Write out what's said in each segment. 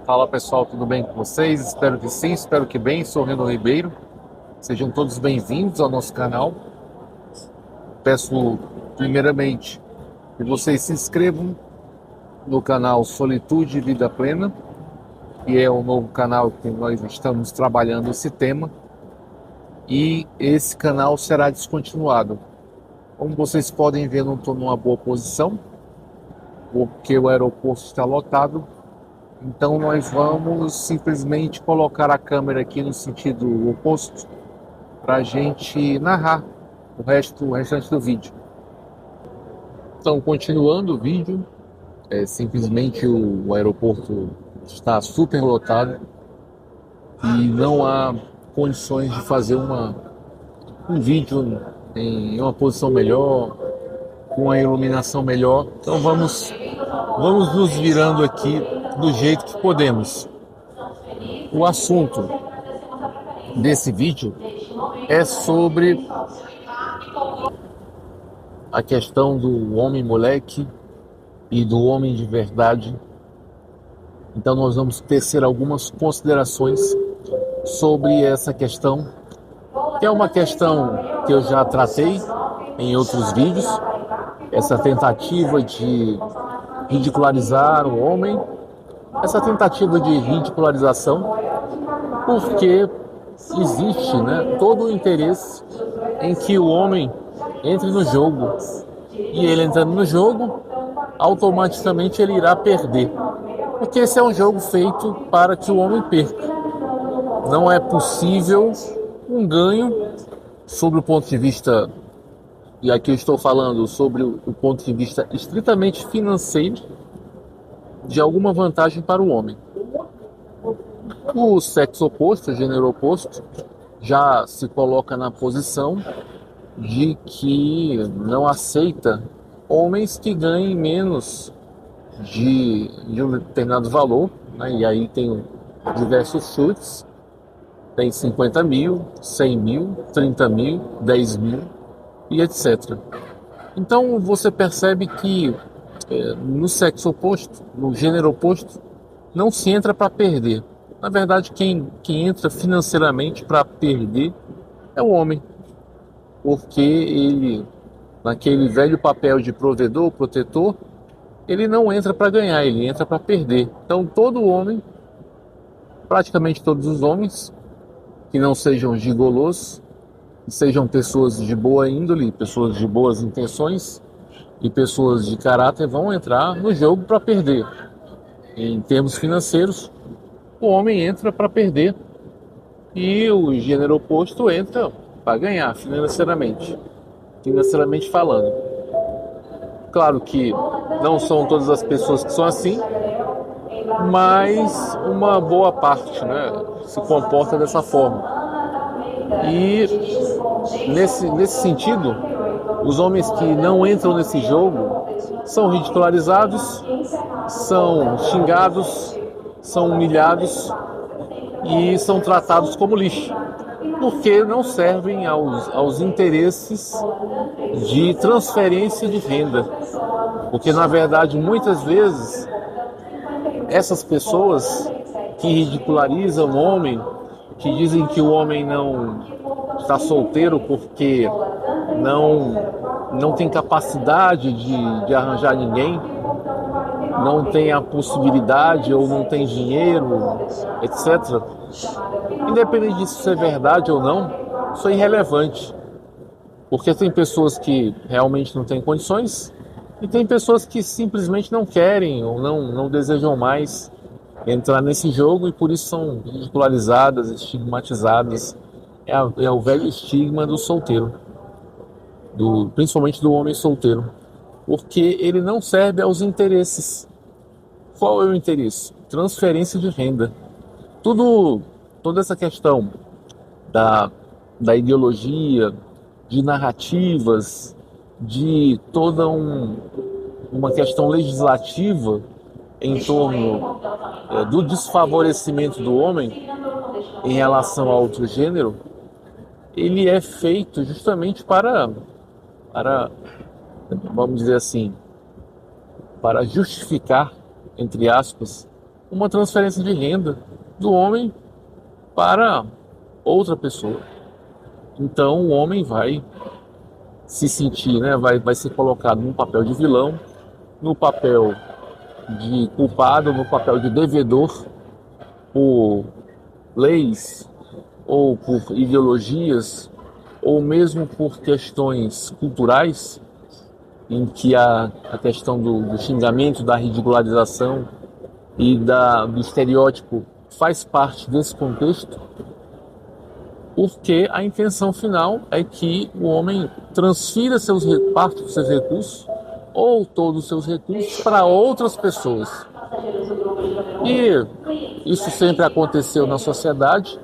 Fala pessoal, tudo bem com vocês? Espero que sim, espero que bem. Sou Reno Ribeiro. Sejam todos bem-vindos ao nosso canal. Peço primeiramente que vocês se inscrevam no canal Solitude e Vida Plena, que é o novo canal que nós estamos trabalhando esse tema, e esse canal será descontinuado. Como vocês podem ver, não estou numa boa posição, porque o aeroporto está lotado. Então nós vamos simplesmente colocar a câmera aqui no sentido oposto para a gente narrar o restante do vídeo. Então, continuando o vídeo, simplesmente o aeroporto está super lotado e não há condições de fazer um vídeo em uma posição melhor, com a iluminação melhor. Então vamos nos virando aqui do jeito que podemos. O assunto desse vídeo é sobre a questão do homem moleque e do homem de verdade. Então nós vamos tecer algumas considerações sobre essa questão, que é uma questão que eu já tratei em outros vídeos, essa tentativa de ridicularizar o homem, essa tentativa de ridicularização, porque existe, todo o interesse em que o homem entre no jogo, e ele entrando no jogo, automaticamente ele irá perder, porque esse é um jogo feito para que o homem perca. Não é possível um ganho sobre o ponto de vista, e aqui eu estou falando sobre o ponto de vista estritamente financeiro, de alguma vantagem para o homem. O sexo oposto, o gênero oposto, já se coloca na posição de que não aceita homens que ganhem menos de um determinado valor, e aí tem diversos chutes, tem 50 mil, 100 mil, 30 mil, 10 mil e etc. Então você percebe que no sexo oposto, no gênero oposto, não se entra para perder. Na verdade, quem entra financeiramente para perder é o homem, porque ele, naquele velho papel de provedor, protetor, ele não entra para ganhar, ele entra para perder. Então todo homem, praticamente todos os homens, que não sejam gigolôs, que sejam pessoas de boa índole, pessoas de boas intenções e pessoas de caráter, vão entrar no jogo para perder. Em termos financeiros, o homem entra para perder e o gênero oposto entra para ganhar financeiramente falando. Claro que não são todas as pessoas que são assim, mas uma boa parte, se comporta dessa forma. E nesse sentido, os homens que não entram nesse jogo são ridicularizados, são xingados, são humilhados e são tratados como lixo, porque não servem aos interesses de transferência de renda. Porque, na verdade, muitas vezes, essas pessoas que ridicularizam o homem, que dizem que o homem não está solteiro porque não tem capacidade de arranjar ninguém, não tem a possibilidade ou não tem dinheiro, etc. Independente disso ser verdade ou não, isso é irrelevante. Porque tem pessoas que realmente não têm condições e tem pessoas que simplesmente não querem ou não desejam mais entrar nesse jogo e por isso são ridicularizadas, estigmatizadas. É o velho estigma do solteiro, principalmente do homem solteiro, porque ele não serve aos interesses. Qual é o interesse? Transferência de renda. Toda essa questão da ideologia, de narrativas, de toda uma questão legislativa em torno do desfavorecimento do homem em relação a outro gênero, ele é feito justamente para, vamos dizer assim, para justificar, entre aspas, uma transferência de renda do homem para outra pessoa. Então o homem vai se sentir, né, vai ser colocado no papel de vilão, no papel de culpado, no papel de devedor por leis ou por ideologias ou mesmo por questões culturais, em que a questão do xingamento, da ridicularização e do estereótipo faz parte desse contexto, porque a intenção final é que o homem transfira parte dos seus recursos ou todos os seus recursos para outras pessoas. E isso sempre aconteceu na sociedade,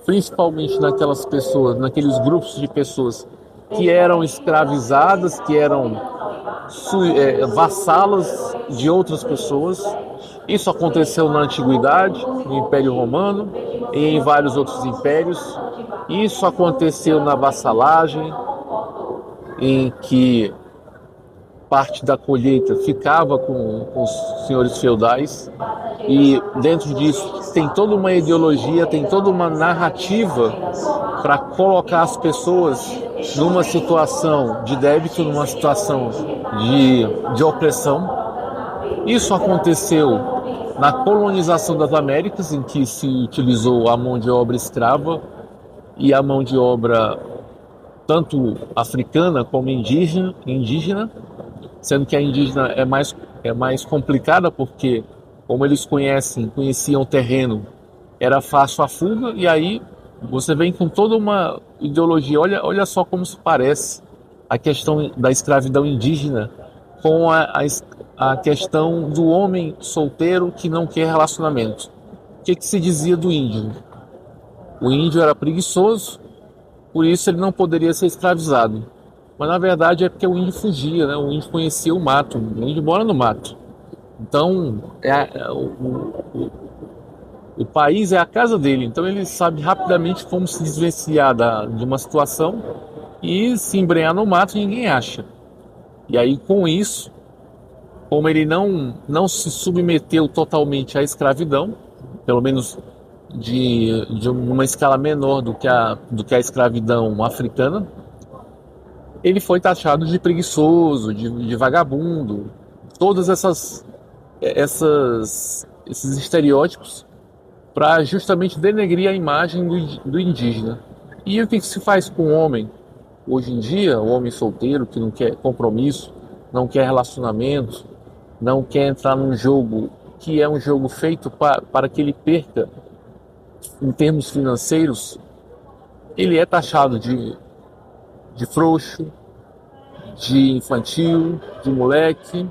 principalmente naquelas pessoas, naqueles grupos de pessoas que eram escravizadas, que eram vassalas de outras pessoas. Isso aconteceu na Antiguidade, no Império Romano e em vários outros impérios. Isso aconteceu na vassalagem, em que parte da colheita ficava com os senhores feudais, e dentro disso tem toda uma ideologia, tem toda uma narrativa para colocar as pessoas numa situação de débito, numa situação de opressão. Isso aconteceu na colonização das Américas, em que se utilizou a mão de obra escrava e a mão de obra tanto africana como indígena, sendo que a indígena é mais complicada porque, como eles conheciam o terreno, era fácil a fuga, e aí você vem com toda uma ideologia. Olha só como se parece a questão da escravidão indígena com a questão do homem solteiro que não quer relacionamento. O que se dizia do índio? O índio era preguiçoso, por isso ele não poderia ser escravizado. Mas na verdade é porque o índio fugia, né? O índio conhecia o mato, o índio mora no mato. Então o país é a casa dele, então ele sabe rapidamente como se desvencilhar de uma situação e se embrenhar no mato e ninguém acha. E aí com isso, como ele não se submeteu totalmente à escravidão, pelo menos de uma escala menor do que a escravidão africana, ele foi taxado de preguiçoso, de vagabundo, todas esses estereótipos para justamente denegrir a imagem do indígena. E o que se faz com o homem? Hoje em dia, o homem solteiro que não quer compromisso, não quer relacionamento, não quer entrar num jogo que é um jogo feito para que ele perca em termos financeiros, ele é taxado de frouxo, de infantil, de moleque.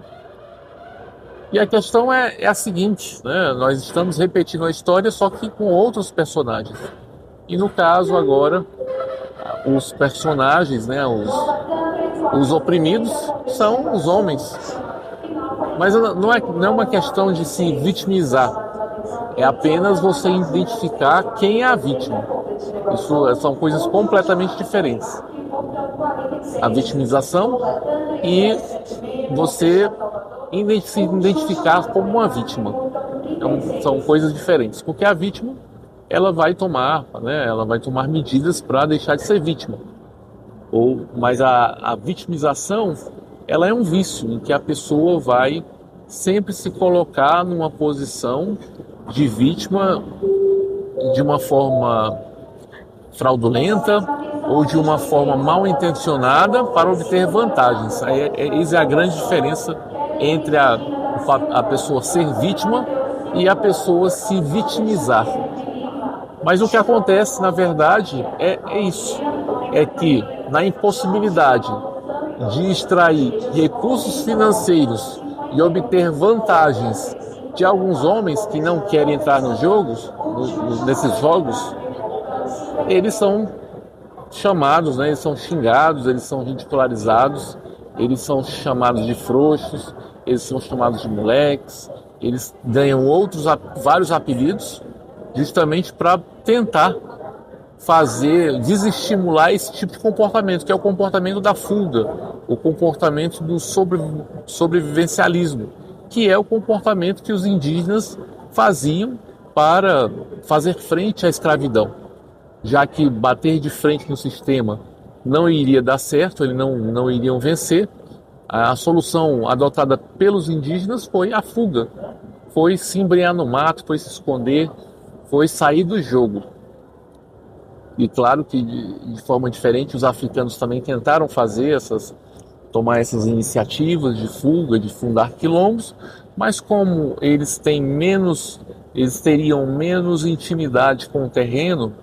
E a questão é a seguinte, né? Nós estamos repetindo a história, só que com outros personagens. E no caso agora, os personagens, né, os oprimidos são os homens. Mas não é uma questão de se vitimizar. É apenas você identificar quem é a vítima. Isso são coisas completamente diferentes. A vitimização e você se identificar como uma vítima. Então, são coisas diferentes. Porque a vítima, ela vai tomar medidas para deixar de ser vítima. Mas a vitimização, ela é um vício em que a pessoa vai sempre se colocar numa posição de vítima de uma forma fraudulenta ou de uma forma mal intencionada para obter vantagens. Essa é a grande diferença entre a pessoa ser vítima e a pessoa se vitimizar. Mas o que acontece, na verdade, é isso. É que na impossibilidade de extrair recursos financeiros e obter vantagens de alguns homens que não querem entrar nesses jogos, eles são chamados, né, eles são xingados, eles são ridicularizados, eles são chamados de frouxos, eles são chamados de moleques, eles ganham vários apelidos justamente para tentar desestimular esse tipo de comportamento, que é o comportamento da fuga, o comportamento do sobrevivencialismo, que é o comportamento que os indígenas faziam para fazer frente à escravidão, já que bater de frente no sistema não iria dar certo, eles não iriam vencer. A solução adotada pelos indígenas foi a fuga, foi se embrenhar no mato, foi se esconder, foi sair do jogo. E claro que de forma diferente os africanos também tentaram tomar essas iniciativas de fuga, de fundar quilombos, mas como eles teriam menos intimidade com o terreno,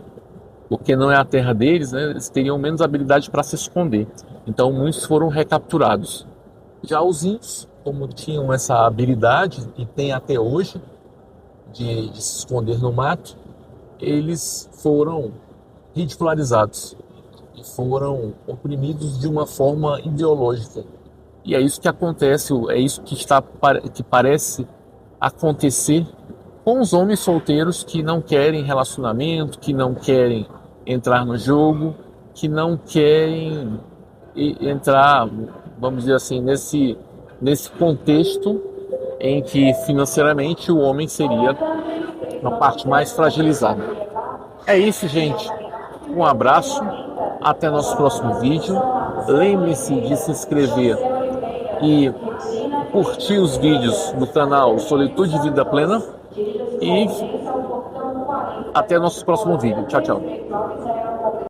porque não é a terra deles, né? Eles teriam menos habilidade para se esconder. Então muitos foram recapturados. Já os índios, como tinham essa habilidade, e tem até hoje, de se esconder no mato, eles foram ridicularizados e foram oprimidos de uma forma ideológica. E é isso que acontece, é isso que parece acontecer com os homens solteiros que não querem relacionamento, que não querem entrar no jogo, que não querem entrar, vamos dizer assim, nesse contexto em que financeiramente o homem seria a parte mais fragilizada. É isso, gente. Um abraço, até nosso próximo vídeo. Lembre-se de se inscrever e curtir os vídeos do canal Solitude e Vida Plena. E até nosso próximo vídeo. Tchau, tchau.